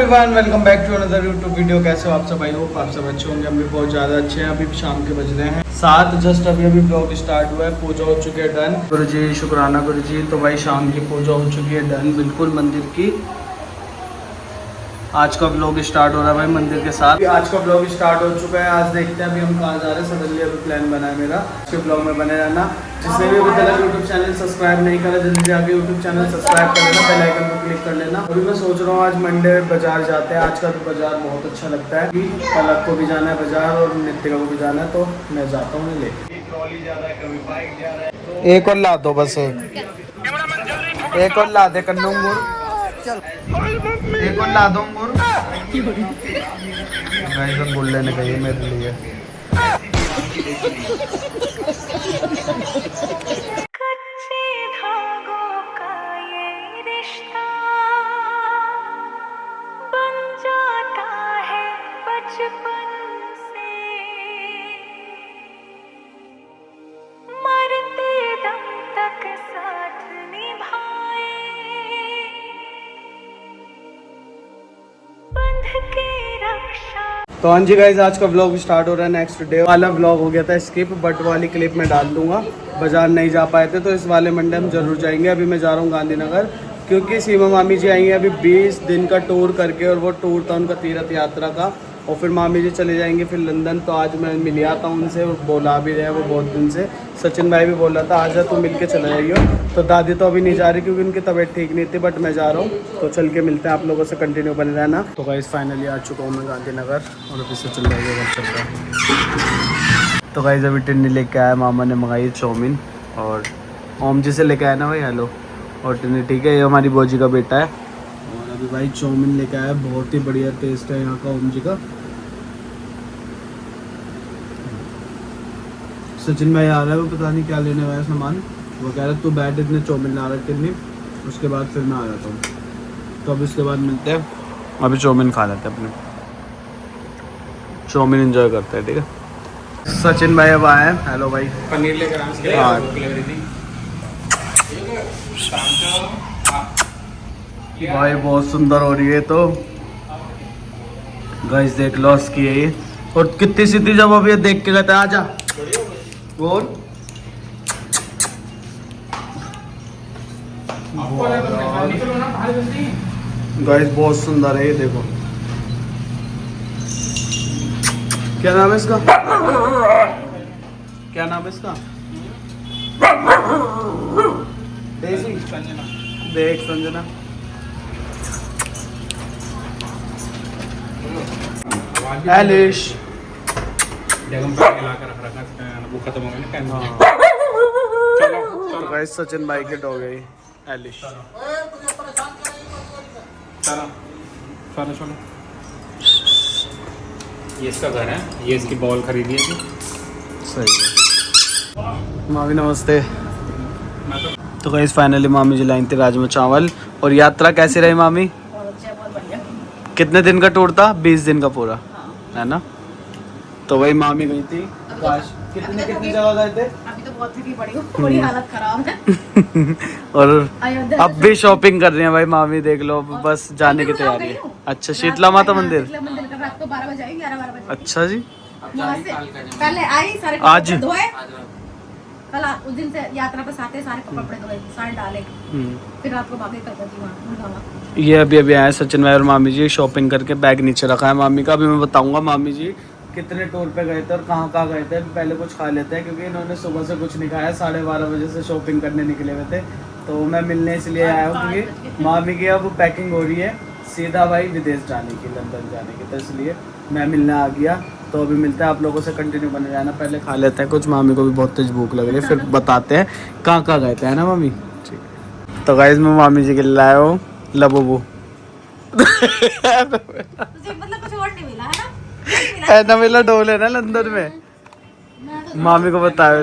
Everyone welcome back to another YouTube video. कैसे हो आप सब? आई होप आप सब अच्छे होंगे। हम भी बहुत ज़्यादा अच्छे हैं। अभी शाम के बज रहे हैं 7 जस्ट अभी ब्लॉग स्टार्ट हुआ है। पूजा हो चुकी है डन। गुरु जी शुक्राना गुरु जी। तो भाई शाम की पूजा हो चुकी है डन बिल्कुल मंदिर की। आज का ब्लॉग स्टार्ट हो रहा है भाई मंदिर के साथ। आज का ब्लॉग स्टार्ट हो चुका है। आज देखते हैं अभी हम कहाँ जा रहे हैं। सडनली अभी प्लान बना है मेरा। इसके ब्लॉग में बने रहना। जिसने भी अभी तक यूट्यूब चैनल सब्सक्राइब नहीं करा जल्दी जाके यूट्यूब चैनल सब्सक्राइब कर लेना, बेल आइकन को क्लिक कर लेना। अभी मैं सोच रहा हूँ आज मंडे बाजार जाते हैं। आज का तो बाजार बहुत अच्छा लगता है। पलक को भी जाना है बाजार और नित्य को भी जाना है, तो मैं जाता हूँ लेके। एक और ला दो बस, एक और ला दे कन्नू अंगूर, एक और ला दो अंगूर। गाइस अंगूर लेने गई है मेरे लिए। तो हाँ जी गाइज आज का व्लॉग स्टार्ट हो रहा है। नेक्स्ट डे वाला व्लॉग हो गया था स्किप, बट वाली क्लिप में डाल दूंगा। बाजार नहीं जा पाए थे तो इस वाले मंडे हम जरूर जाएंगे। अभी मैं जा रहा हूँ गांधीनगर क्योंकि सीमा मामी जी आई हैं अभी 20 दिन का टूर करके, और वो टूर था उनका तीर्थ यात्रा का। और फिर मामी जी चले जाएंगे फिर लंदन। तो आज मैं मिल आता हूँ उनसे, बोला भी रहे वो बहुत दिन से। सचिन भाई भी बोल रहा था आजा तो मिल के चला जाइए। तो दादी तो अभी नहीं जा रही क्योंकि उनकी तबीयत ठीक नहीं थी, बट मैं जा रहा हूँ। तो चल के मिलते हैं आप लोगों से, कंटिन्यू बने रहना। तो गाइस फाइनली आ चुका हूँ मैं गांधीनगर और अभी से चल जाएगा घर चल रहा है। तो गाइस अभी टिन्नी लेके आया, मामा ने मंगाई चाउमीन और ओम जी से लेके आया ना भाई। हेलो। और टिन्नी ठीक है, ये हमारी बोजी का बेटा है। और अभी भाई चाउमीन लेके आया, बहुत ही बढ़िया टेस्ट है यहाँ का ओम जी का। सचिन भाई आ रहा है, वो पता नहीं क्या लेने वाला सामान। वो कह रहा है तू बैठ, इतने चाउमीन ला रहा है टिन्नी, उसके बाद फिर मैं आ जाता हूँ। तो अब इसके बाद मिलते हैं। अभी चाउमीन खा लेते हैं, अपने चाउमीन एंजॉय करते हैं, ठीक है। सचिन भाई अब आए हैं। हेलो भाई। पनीर लेकर भाई बहुत सुंदर हो रही है। तो गाइस देख लो इसकी है ये, और कितनी सीधी जब अभी देख के कहता है आजा। और गाइस बहुत सुंदर है ये, देखो। क्या नाम है इसका? क्या नाम है इसका? देख संजना। एलिश वो खत्म हो गया ना। चलो गाइस सचिन भाई की डॉग है एलिश। चलो ये इसका घर है, ये इसकी बॉल खरीदी है। सही है। मामी नमस्ते। तो गाइस फाइनली मामी जी लाई थी राजमा चावल। और यात्रा कैसी रही मामी? कितने दिन का टूर था? 20 दिन का पूरा, है ना? तो वही मामी गई थी कितनी जगह गए थे? अभी तो बहुत थकी पड़ी हूँ, पूरी हालत खराब है। और अब भी शॉपिंग कर रही हैं भाई मामी, देख लो बस जाने की तैयारी है। अच्छा शीतला माता मंदिर। रात को 12 बजे आएंगे, 11-12 बजे। अच्छा जी। वहाँ से पहले आई, सारे आज कपड़े धोए। कल उस दिन से यात्रा पर आते सारे कपड़े धोए, सारे डाले, फिर रात को भागे कर दी वहाँ। ये अभी आए सचिन भाई और मामी जी शॉपिंग करके। बैग नीचे रखा है मामी का। अभी मैं बताऊंगा मामी जी कितने टूर पे गए थे और कहाँ गए थे। पहले कुछ खा लेते हैं क्योंकि इन्होंने सुबह से कुछ नहीं खाया। 12:30 बजे से शॉपिंग करने निकले हुए थे। तो मैं मिलने इसलिए आया हूँ क्योंकि मामी की अब पैकिंग हो रही है सीधा भाई विदेश जाने की, लंदन जाने की। तो इसलिए मैं मिलने आ गया। तो अभी मिलते हैं आप लोगों से, कंटिन्यू बने जाना। पहले खा लेते हैं कुछ, मामी को भी बहुत तेज भूख लग रही है, फिर बताते हैं कहाँ गए थे, है ना मामी? ठीक। तो गाइस मैं मामी जी के लिए लाया हूँ लबूबू। मतलब कुछ और नहीं मिला है ना? ऐसा मिला डोल है ना लंदन में। मामी को बताया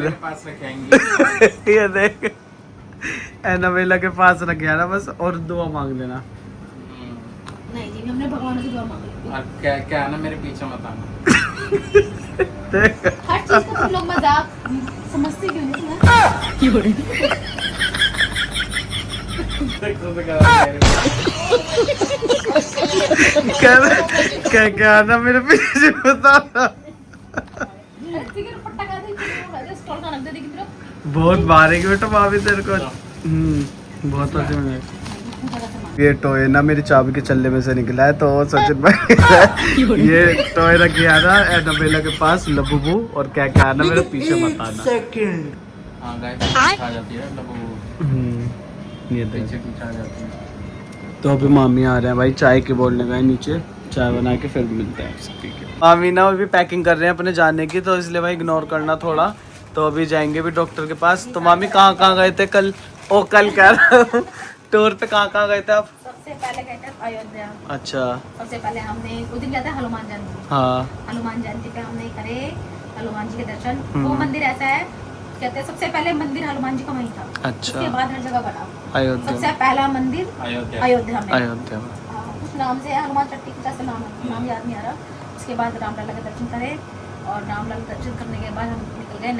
ये देख एनाबेला के पास रख गया ना बस, और दुआ मांग लेना। नहीं जी, हमने भगवान से दुआ मांगी थी। और क्या है ना, मेरे पीछे मत आना। हर चीज को तुम लोग मजाक समझते क्यों नहीं? क्यों? क्या ना मेरे पीछे बता। बहुत मारेगी बेटा भाभी तेरे को। बहुत अच्छे में ये टॉय ना मेरी चाबी के चल्ले में से निकला है, तो सचिन भाई ये टॉय रख गया ना एनाबेला के पास लबुबू, और क्या क्या ना मेरे पीछे मत आना। हाँ गाइस आ जाती है मतलब वो ये देख। पीछे पीछे आ जाती है। तो अभी मामी आ रहे हैं भाई, चाय के बोलने गए नीचे, चाय बना के फिर मिलते हैं आपसे, ठीक है। मामी ना अभी पैकिंग कर रहे हैं अपने जाने की, तो इसलिए भाई इग्नोर करना थोड़ा। तो अभी जाएंगे भी डॉक्टर के पास। तो मामी कहाँ गए थे कल? ओ कल कह रहा हूँ, टूर पे कहाँ गए थे आप? सबसे पहले गए थे अयोध्या। अच्छा। सबसे पहले हमने उस दिन गया था हनुमान जयंती। हाँ। हनुमान जयंती पे हमने करे हनुमान जी के दर्शन। वो मंदिर ऐसा है, कहते हैं सबसे पहले मंदिर हनुमान जी का वहीं था। अच्छा। उसके बाद हर जगह बना। अयोध्या सबसे पहला मंदिर अयोध्या में। अयोध्या में उस नाम से है, हनुमान चट्टी का जैसे नाम याद नहीं आ रहा। उसके बाद रामलला के दर्शन करे, और रामलला के दर्शन करने के बाद हम निकल गए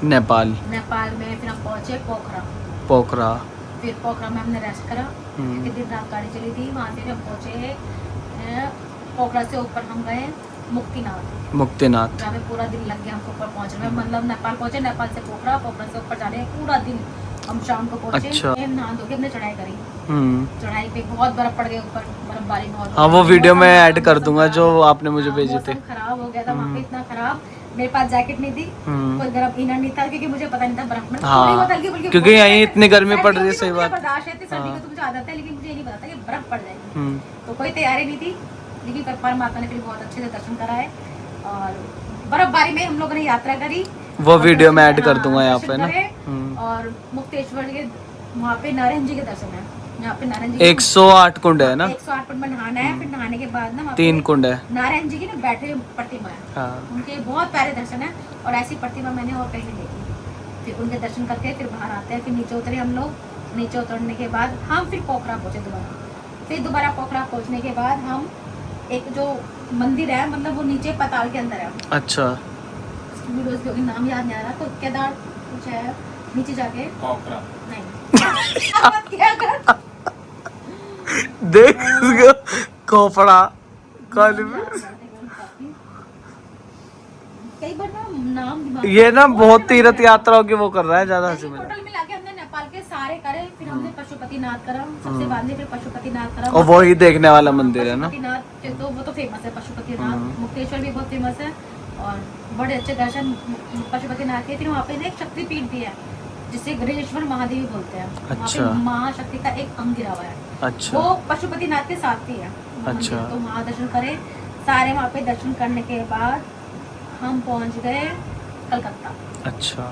नेपाल में। फिर हम पहुंचे पोखरा। फिर पोखरा में हमने रेस्ट करा। एक दिन रात गाड़ी चली थी, वहाँ से हम पहुंचे पोखरा से ऊपर हम गए मुक्तिनाथ, जहाँ पे पूरा दिन लग गया हमको ऊपर पहुंचने में। मतलब नेपाल पहुंचे, नेपाल से पोखरा से ऊपर जाने पूरा दिन। हम शाम को पहुंचे। अच्छा। नहा धो के हमने चढ़ाई करी। चढ़ाई पे बहुत बर्फ पड़ गया ऊपर, बर्फबारी बहुत। हाँ वो वीडियो में ऐड कर दूंगा जो आपने मुझे भेजी थी। खराब हो गया था वहाँ पे, इतना खराब। मेरे पास जैकेट नहीं थी, कोई गर्म इनर नहीं था, क्योंकि मुझे पता नहीं था बर्फ में। हाँ, क्योंकि यहीं इतनी गर्मी पड़ रही है। सही बात। बर्दाश्त है, सर्दी की तो मुझे आदत है, लेकिन मुझे नहीं पता था कि बर्फ पड़ जाएगी। तो कोई तैयारी नहीं थी, लेकिन परमात्मा ने फिर बहुत अच्छे से दर्शन कराए। और बर्फबारी में हम लोगों ने यात्रा करी, वो वीडियो में ऐड कर दूंगा यहाँ पे ना। और मुक्तेश्वर के वहाँ पे नारायण जी के दर्शन है। यहाँ पे नारायण जी 108 कुंड है ना। 108 कुंड में नहाना है। फिर नहाने के बाद ना 3 कुंड है। नारायण जी की ना बैठे प्रतिमा है। उनके बहुत प्यारे दर्शन है, और ऐसी प्रतिमा मैंने और कहीं नहीं देखी। फिर उनके दर्शन करके फिर बाहर आते हैं। फिर नीचे उतरे हम लोग। नीचे उतरने के बाद हम फिर पोखरा पहुंचे दोबारा पोखरा पहुंचने के बाद हम एक जो मंदिर है, मतलब वो नीचे पाताल के अंदर है। अच्छा। वीडियोस के नाम याद नहीं आ रहा, तो केदार कुछ है नीचे जाके। पोखरा नहीं क्या कर देख खोपड़ा काली में। कई बार ना नाम ये ना बहुत तीर्थ यात्राओं की वो कर रहा है ज्यादा। टोटल मिला के हमने नेपाल के सारे करे। फिर हमने पशुपतिनाथ करा सबसे बाद में। फिर पशुपतिनाथ करा, और वही देखने वाला मंदिर है ना। पशुपतिनाथ तो वो तो फेमस है। पशुपतिनाथ मुक्तेश्वर भी बहुत फेमस है, और बड़े अच्छे दर्शन पशुपतिनाथ के। फिर वहाँ पे एक शक्तिपीठ भी है, जिसे गणेश्वर महादेव बोलते हैं। अच्छा। महाशक्ति का एक अंग गिरा हुआ है। अच्छा। वो पशुपतिनाथ के साथ ही है। अच्छा। तो वहाँ दर्शन करे सारे। वहाँ पे दर्शन करने के बाद हम पहुँच गए कलकत्ता। अच्छा।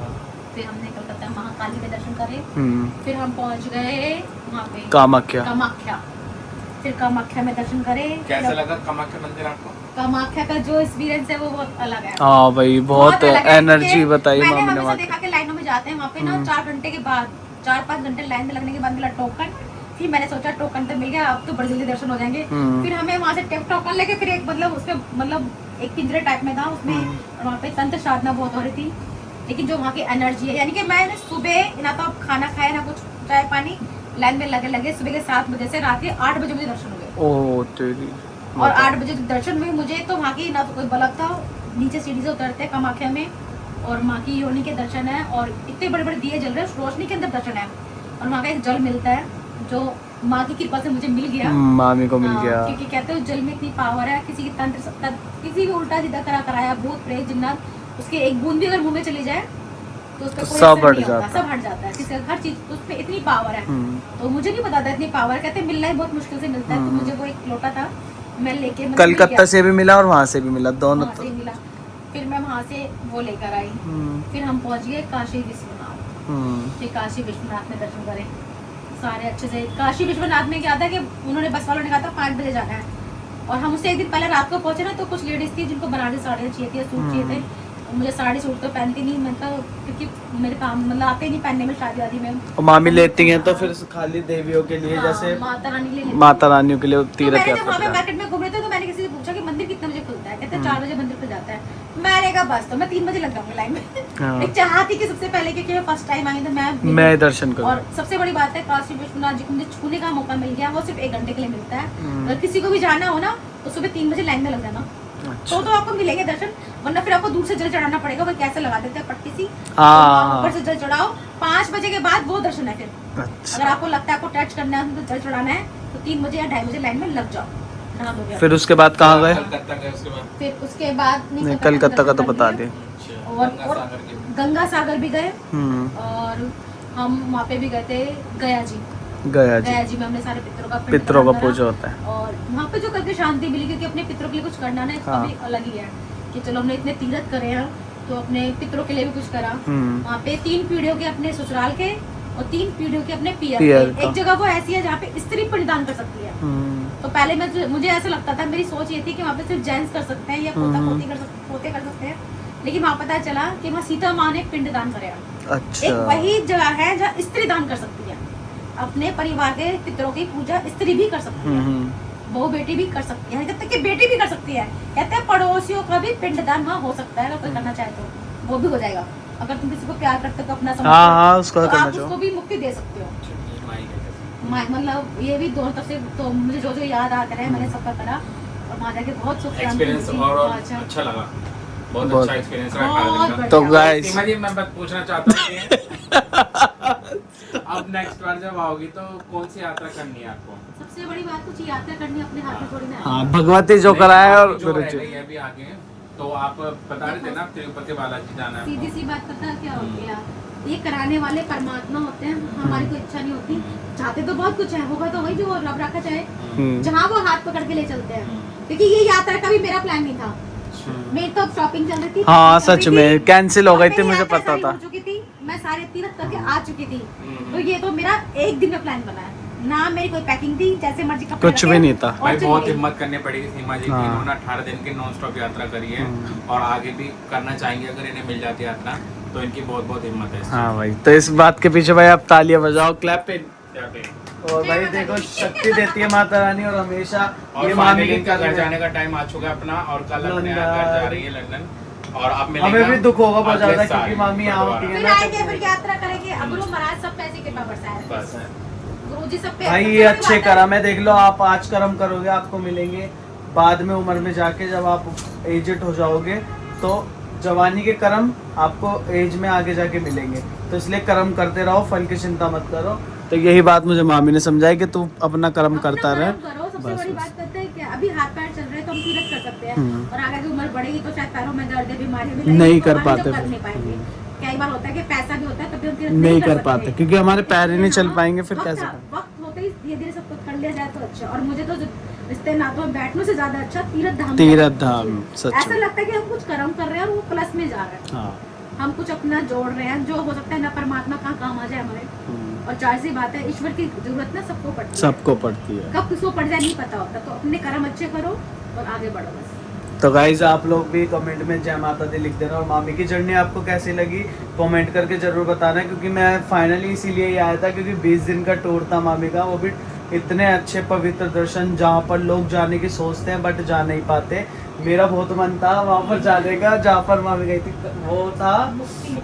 फिर हमने कलकत्ता महाकाली के दर्शन करे। फिर हम पहुँच गए वहाँ पे कामाख्या। फिर कामाख्या में दर्शन करे। कैसा लगा कामाख्या मंदिर आपको? कामाख्या का जो एक्सपीरियंस है वो बहुत अलग है। हाँ भाई बहुत एनर्जी बताई मैंने मामी ने हमेशा देखा कि लाइनों में जाते हैं वहाँ पे ना 4 घंटे के बाद 4-5 घंटे लाइन में लगने के बाद मिला टोकन। फिर मैंने सोचा टोकन तो मिल गया, अब तो बड़ी जल्दी दर्शन हो जाएंगे। फिर हमें वहाँ से टोकन लेके फिर एक मतलब उसमें मतलब एक पिंजरे टाइप में था उसमें, और वहाँ पे तंत्र साधना बहुत हो रही थी। लेकिन जो वहाँ की एनर्जी है, यानी कि मैंने सुबह ना तो अब खाना खाया ना कुछ चाय पानी, लाइन में लगे सुबह के 7 बजे से रात के 8 बजे मुझे दर्शन हुए। ओह तेरी। और 8 बजे दर्शन हुए मुझे। तो वहाँ की ना तो कोई बल्ब था, नीचे सीढ़ी से उतरते हैं कामाख्या में, और माँ की योनि के दर्शन है, और इतने बड़े बड़े दिए जल रहे हैं, रोशनी के अंदर दर्शन है। और वहाँ का एक जल मिलता है जो माँ की कृपा से मुझे मिल गया, मामी को मिल गया। क्योंकि कहते हैं जल में इतनी पावर है, किसी की तंत्र किसी भी उल्टा सीधा कराया भूत प्रेत जिन्नात, उसके एक बूंद भी अगर मुंह में चली जाए तो उसका कोई सब असर हट नहीं होता, जाता सब हट जाता है। किसी हर चीज उसमें इतनी पावर है। तो मुझे नहीं पता था इतनी पावर, कहते हैं मिलना ही बहुत मुश्किल से मिलता है। तो मुझे वो एक लोटा था, मैं लेके कलकत्ता से भी मिला और वहाँ से भी मिला, दोनों वहाँ से मिला। फिर मैं वहाँ से वो लेकर आई। फिर हम पहुँच गए काशी विश्वनाथ। फिर काशी विश्वनाथ में दर्शन करें सारे अच्छे से। काशी विश्वनाथ में क्या था कि उन्होंने बस वालों ने कहा था 5 बजे जाना है, और हम उससे एक दिन पहले रात को पहुंचे ना, तो कुछ लेडीज थी जिनको बनारसी साड़ियाँ चाहिए थी, सूट चाहिए थे। मुझे साड़ी सूट तो पहनती नहीं, मतलब क्योंकि मेरे काम मतलब आते नहीं पहनने में शादी वादी में। और मामी लेती हैं तो फिर खाली देवियों के लिए, जैसे माता रानी ले माता रानियों के लिए तीर्थ यात्रा। यात्रा। मार्केट में घूम रहे थे तो मैंने किसी से पूछा कि मंदिर कितने बजे खुलता है, कहते कहते हैं 4 बजे मंदिर खुल जाता है। मैंने कहा बस तो मैं 3 बजे लग जाऊंगी लाइन में। हाँ। एक चाहती कि सबसे पहले, क्योंकि मैं फर्स्ट टाइम आई तो मैं दर्शन करूं। और सबसे बड़ी बात है काशी विश्वनाथ जी को मुझे छूने का मौका मिल गया, वो सिर्फ 1 घंटे के लिए मिलता है। अगर किसी को भी जाना हो ना तो सुबह 3 बजे लाइन में लग जाना, तो आपको मिलेंगे दर्शन, वरना फिर आपको दूर से जल चढ़ाना पड़ेगा। वो कैसे लगा देते हैं पट्टी सी, ऊपर से जल चढ़ाओ, 5 बजे के बाद वो दर्शन है। फिर अगर आपको लगता है आपको टच करना है तो जल चढ़ाना है तो 3 बजे या 2:30 बजे लाइन में लग जाओ। फिर उसके बाद कहाँ गए? कलकत्ता गए उसके बाद। फिर उसके बाद नहीं, कलकत्ता का तो बता दे। और गंगा सागर भी गए, और हम वहाँ पे भी गए थे गया जी में हमने सारे पितरों का पूजा होता है। और वहाँ पे जो करके शांति मिली, क्योंकि अपने पितरों के लिए कुछ करना ना, इसका भी अलग ही है कि चलो हमने इतने तीर्थ करे हैं तो अपने पितरों के लिए भी कुछ करा। वहाँ पे 3 पीढ़ियों के अपने ससुराल के और 3 पीढ़ियों के अपने पियर के। एक जगह वो ऐसी है जहाँ पे स्त्री पिंडदान कर सकती है। तो पहले मुझे ऐसा लगता था, मेरी सोच ये थी कि वहाँ पे सिर्फ जेंट्स कर सकते हैं या पोते कर सकते हैं, लेकिन वहाँ पता चला कि वहाँ सीता माँ ने पिंडदान करेगा। अच्छा। एक वही जगह है जहाँ स्त्री दान कर सकती है, अपने परिवार के पितरों की पूजा स्त्री भी कर सकती है, बहू बेटी भी कर सकती है, जब तक कि बेटी भी कर सकती है। कहते हैं पड़ोसियों का भी पिंडदान वहाँ हो सकता है, अगर कोई करना चाहे तो वो भी हो जाएगा। अगर तुम किसी को प्यार करते हो अपना समझते हो तो आप उसको भी मुक्ति दे सकते हो। मतलब ये भी दोनों तरफ से, तो मुझे जो याद आता है मैंने सबका करा, और वहाँ जाके बहुत सुख एक्सपीरियंस और अच्छा लगा, बहुत अच्छा एक्सपीरियंस रहा। तो गाइस सीमा जी मैं बात पूछना चाहता हूँ कि अब नेक्स्ट बार जब आओगी तो कौन सी यात्रा करनी है आपको? सबसे बड़ी बात कुछ यात्रा करनी अपने हाथ में थोड़ी ना है। हाँ, भगवती जो कराए और जो रह गई है अभी आगे, तो आप बता रहे थे ना तिरुपति बालाजी जाना है। सीधी सी बात पता क्या हो गया, ये कराने वाले परमात्मा होते हैं, हमारी कोई इच्छा नहीं होती। चाहते तो बहुत कुछ है, होगा तो वही जो रब रखा चाहे, जहाँ वो हाथ पकड़ के ले चलते हैं। क्योंकि ये यात्रा का भी मेरा प्लान नहीं था, मेरी तो शॉपिंग चल रही थी। हाँ सच में कैंसिल हो गई थी, मुझे पता था। हो चुकी थी, मैं सारे तीर्थ करके आ चुकी थी, तो ये तो मेरा 1 दिन का प्लान बना है ना, मेरी कोई पैकिंग थी, जैसे मर्जी कपड़े कुछ भी नहीं था भाई। बहुत हिम्मत करनी पड़ेगी सीमा जी की, इन्होंने 18 दिन की नॉन स्टॉप यात्रा करी है और आगे भी करना चाहेंगे। अगर इन्हें मिल जाती है यात्रा तो इनकी बहुत बहुत हिम्मत है। हाँ भाई, तो इस बात के पीछे भाई आप तालियां बजाओ, क्लैप इन। और भाई देखो शक्ति देती है माता रानी, और हमेशा और फाइनली इनका घर जाने का टाइम आ चुका है अपना, और कल अपने घर जा रही है लंदन, और आप हमें भी दुख होगा बहुत ज्यादा, क्योंकि मामी यहाँ होती है फिर ना। आएंगे, फिर यात्रा करेंगे। अब गुरु महाराज सब पैसे कृपा बरसाए बस गुरुजी सब पे। भाई ये अच्छे कर्म है, देख लो आप आज कर्म करोगे आपको मिलेंगे बाद में उम्र में जाके, जब आप एजेड हो जाओगे तो जवानी के कर्म आपको एज में आगे जाके मिलेंगे। तो इसलिए कर्म करते रहो, फल की चिंता मत करो। तो यही बात मुझे मामी ने समझाई कि तू अपना कर्म करता रहे। सबसे बड़ी बात पता है क्या, अभी हाथ पैर चल रहे तो हम तीरथ कर सकते हैं, और आगे की उम्र बढ़ेगी तो शायद पैरों में दर्द बीमारी भी नहीं कर पाते, नहीं पाएंगे। कई बार होता है कि पैसा भी होता है तब भी हम तीरथ नहीं कर पाते, क्योंकि हमारे पैर ही नहीं चल पाएंगे, फिर कैसे? वक्त होते ही धीरे धीरे सब कुछ कर लिया जाए तो अच्छा। और मुझे तो रिश्ते नातों में बैठने से ज्यादा अच्छा तीरथ धाम सच ऐसा लगता है कि हम कुछ कर्म कर रहे हैं और वो प्लस में जा रहे हैं। हम कुछ अपना जोड़ रहे हैं, जो हो सकता है ना परमात्मा कहाँ काम आ जाए हमारे। और जाहिर सी बात है, ईश्वर की जरूरत ना सबको पड़ती है, कब किसको पड़ जाए नहीं पता होता। तो अपने कर्म अच्छे करो और आगे बढ़ो बस। तो गाइज आप लोग भी कमेंट में जय माता दी लिख देना, और मामी की जर्नी आपको कैसी लगी कमेंट करके जरूर बताना, क्योंकि मैं फाइनली इसीलिए ही आया था, क्योंकि 20 दिन का टूर था मामी का, वो भी इतने अच्छे पवित्र दर्शन जहाँ पर लोग जाने की सोचते हैं बट जा नहीं पाते। मेरा बहुत मन था वहाँ पर जाने का, जहाँ पर मामी गई थी, वो था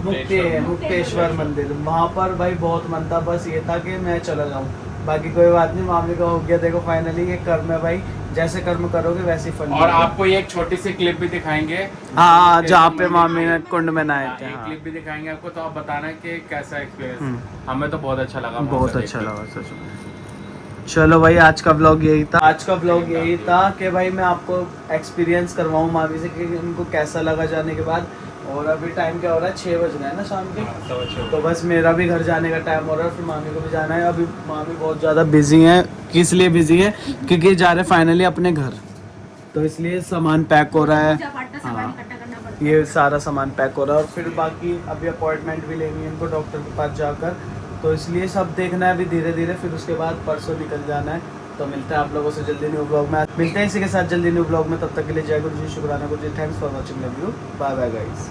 मुक्तेश्वर मंदिर। वहाँ पर भाई बहुत मन था, बस ये था कि मैं चला जाऊँ, बाकी कोई बात नहीं, मामी का हो गया। देखो फाइनली ये कर्म है भाई, जैसे कर्म करोगे वैसे ही फल। और आपको ये एक छोटी सी क्लिप भी दिखाएंगे, हाँ जहाँ पे मामी ने कुंड में नहाए थे, क्लिप भी दिखाएंगे आपको, तो आप बताना कि कैसा एक्सपीरियंस। हमें तो बहुत अच्छा लगा, बहुत अच्छा लगा सच में। चलो भाई आज का ब्लॉग यही था कि भाई मैं आपको एक्सपीरियंस करवाऊँ मामी से कि उनको कैसा लगा जाने के बाद। और अभी टाइम क्या हो रहा है, 6 बज रहे हैं ना शाम के। तो बस मेरा भी घर जाने का टाइम हो रहा है, फिर मामी को भी जाना है। अभी मामी बहुत ज़्यादा बिजी हैं, किस लिए बिजी है, क्योंकि जा रहे फाइनली अपने घर, तो इसलिए सामान पैक हो रहा है। हाँ ये सारा सामान पैक हो रहा है, और फिर बाकी अभी अपॉइंटमेंट भी लेनी है इनको डॉक्टर के पास जाकर, तो इसलिए सब देखना है अभी धीरे धीरे। फिर उसके बाद परसों निकल जाना है। तो मिलते हैं आप लोगों से जल्दी न्यू ब्लॉग में, मिलते हैं इसी के साथ जल्दी न्यू ब्लॉग में। तब तक के लिए जय गुरु जी, शुक्राना Guru ji, thanks for watching, love you, bye bye guys.